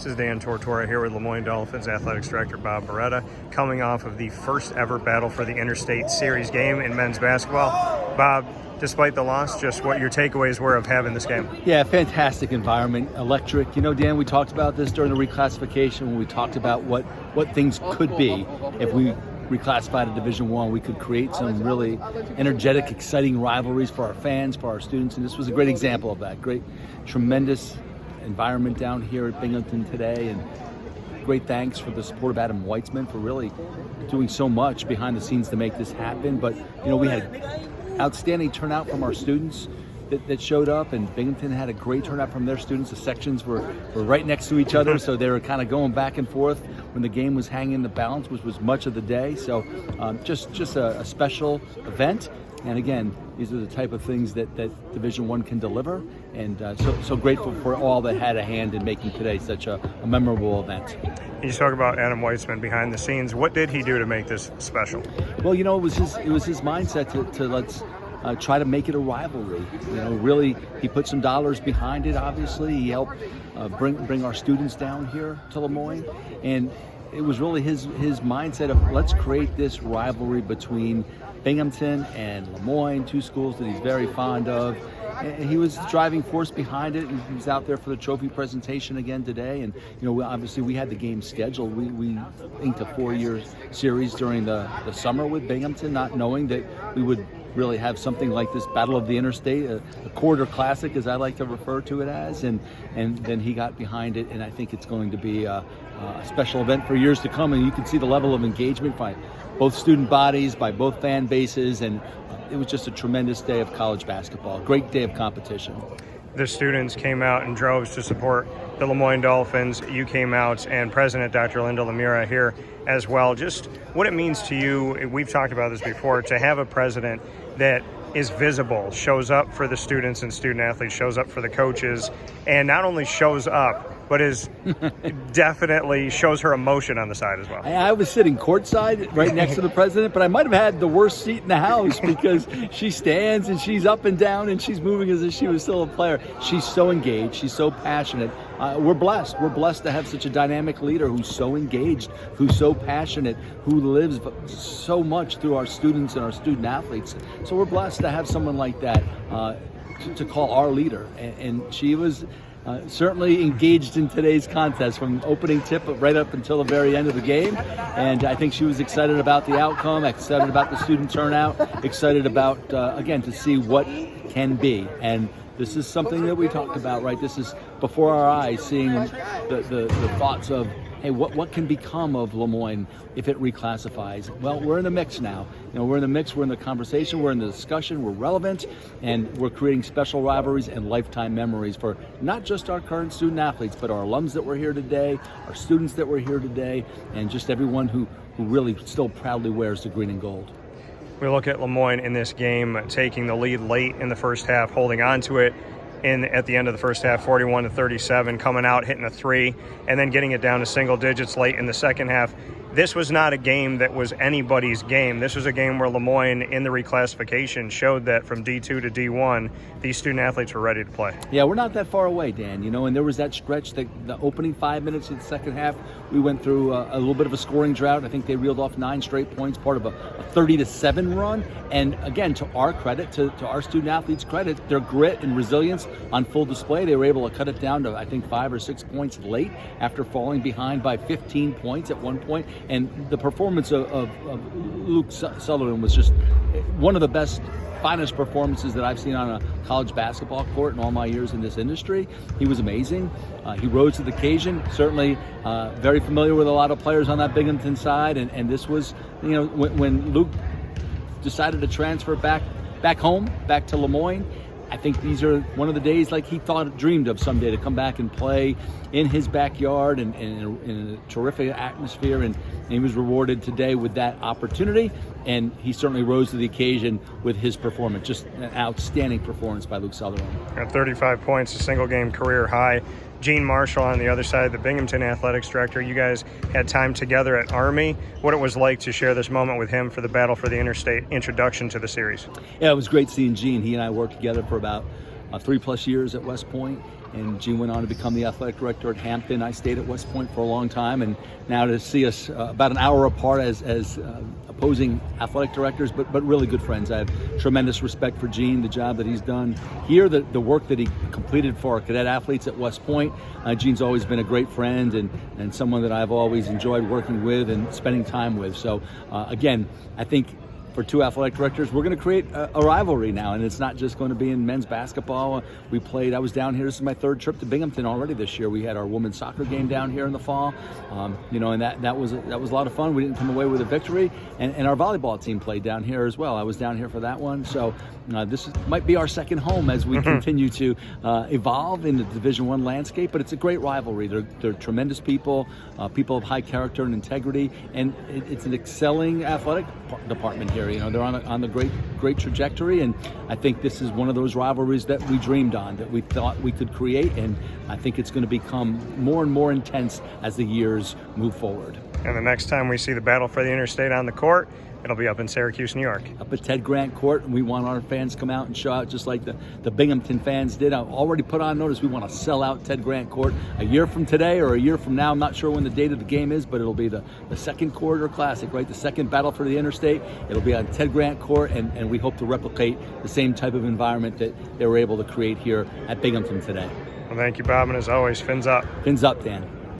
This is Dan Tortora here with LeMoyne Dolphins Athletics Director Bob Beretta, coming off of the first ever Battle for the Interstate Series game in men's basketball. Bob, despite the loss, just what your takeaways were of having this game? Yeah, fantastic environment, electric. You know, Dan, we talked about this during the reclassification when we talked about what things could be if we reclassified to Division I. We could create some really energetic, exciting rivalries for our fans, for our students, and this was a great example of that. Great, tremendous environment down here at Binghamton today, and great thanks for the support of Adam Weitzman for really doing so much behind the scenes to make this happen. But, you know, we had outstanding turnout from our students that showed up, and Binghamton had a great turnout from their students. The sections were right next to each other, so they were kind of going back and forth when the game was hanging in the balance, which was much of the day. So just a special event. And again, these are the type of things that Division I can deliver, and so grateful for all that had a hand in making today such a memorable event. You talk about Adam Weitzman behind the scenes. What did he do to make this special? Well, you know, it was his mindset to let's try to make it a rivalry. You know, really, he put some dollars behind it. Obviously, he helped bring our students down here to LeMoyne, and it was really his mindset of let's create this rivalry between Binghamton and LeMoyne, two schools that he's very fond of. And he was the driving force behind it, and he was out there for the trophy presentation again today. And you know, obviously we had the game scheduled. We inked a 4-year series during the summer with Binghamton, not knowing that we would really have something like this Battle of the Interstate, a quarter classic, as I like to refer to it as, and then he got behind it, and I think it's going to be a special event for years to come. And you can see the level of engagement by both student bodies, by both fan bases, and it was just a tremendous day of college basketball, a great day of competition. The students came out in droves to support the LeMoyne Dolphins. You came out, and President Dr. Linda Lemira here as well. Just what it means to you, we've talked about this before, to have a president that is visible, shows up for the students and student athletes, shows up for the coaches, and not only shows up, but is definitely shows her emotion on the side as well. I was sitting courtside right next to the president, but I might have had the worst seat in the house because she stands and she's up and down and she's moving as if she was still a player. She's so engaged. She's so passionate. We're blessed. We're blessed to have such a dynamic leader who's so engaged, who's so passionate, who lives so much through our students and our student athletes. So we're blessed to have someone like that to call our leader. And she was certainly engaged in today's contest from opening tip right up until the very end of the game. And I think she was excited about the outcome, excited about the student turnout, excited about, again, to see what can be. And this is something that we talked about, right? This is before our eyes, seeing the thoughts of, hey, what can become of LeMoyne if it reclassifies? Well, we're in the mix now. You know, we're in the mix, we're in the conversation, we're in the discussion, we're relevant, and we're creating special rivalries and lifetime memories for not just our current student athletes, but our alums that were here today, our students that were here today, and just everyone who really still proudly wears the green and gold. We look at LeMoyne in this game taking the lead late in the first half, holding on to it at the end of the first half, 41-37, coming out, hitting a three, and then getting it down to single digits late in the second half. This was not a game that was anybody's game. This was a game where LeMoyne, in the reclassification, showed that from D2 to D1, these student athletes were ready to play. Yeah, we're not that far away, Dan. You know, and there was that stretch, the opening 5 minutes of the second half, we went through a little bit of a scoring drought. I think they reeled off 9 straight points, part of a 30-7 run. And again, to our credit, to our student athletes' credit, their grit and resilience on full display. They were able to cut it down to, I think, 5 or 6 points late after falling behind by 15 points at one point. And the performance of Luke Sullivan was just one of the best, finest performances that I've seen on a college basketball court in all my years in this industry. He was amazing. He rose to the occasion. Certainly very familiar with a lot of players on that Binghamton side. And this was, you know, when Luke decided to transfer back home, back to LeMoyne, I think these are one of the days like he dreamed of someday, to come back and play in his backyard and in a terrific atmosphere. And he was rewarded today with that opportunity. And he certainly rose to the occasion with his performance. Just an outstanding performance by Luke Sullivan. At 35 points, a single game career high. Gene Marshall on the other side, the Binghamton Athletics Director. You guys had time together at Army. What it was like to share this moment with him for the Battle for the Interstate introduction to the series? Yeah, it was great seeing Gene. He and I worked together for about 3+ years at West Point, and Gene went on to become the athletic director at Hampton. I stayed at West Point for a long time, and now to see us about an hour apart as opposing athletic directors, but really good friends. I have tremendous respect for Gene, the job that he's done here, the work that he completed for our cadet athletes at West Point. Gene's always been a great friend and someone that I've always enjoyed working with and spending time with. So again, I think for two athletic directors, we're going to create a rivalry now, and it's not just going to be in men's basketball. I was down here. This is my third trip to Binghamton already this year. We had our women's soccer game down here in the fall, and that was a lot of fun. We didn't come away with a victory, and our volleyball team played down here as well. I was down here for that one, so this might be our second home as we continue to evolve in the Division I landscape. But it's a great rivalry. They're tremendous people, people of high character and integrity, and it's an excelling athletic department here. They're on the great trajectory, and I think this is one of those rivalries that we dreamed on, that we thought we could create, and I think it's going to become more and more intense as the years move forward. And the next time we see the battle for the Interstate on the court, it'll be up in Syracuse, New York. Up at Ted Grant Court, and we want our fans to come out and show out just like the Binghamton fans did. I've already put on notice we want to sell out Ted Grant Court a year from today or a year from now. I'm not sure when the date of the game is, but it'll be the second quarter classic, right? The second battle for the Interstate. It'll be on Ted Grant Court, and we hope to replicate the same type of environment that they were able to create here at Binghamton today. Well, thank you, Bob, and as always, fins up. Fins up, Dan.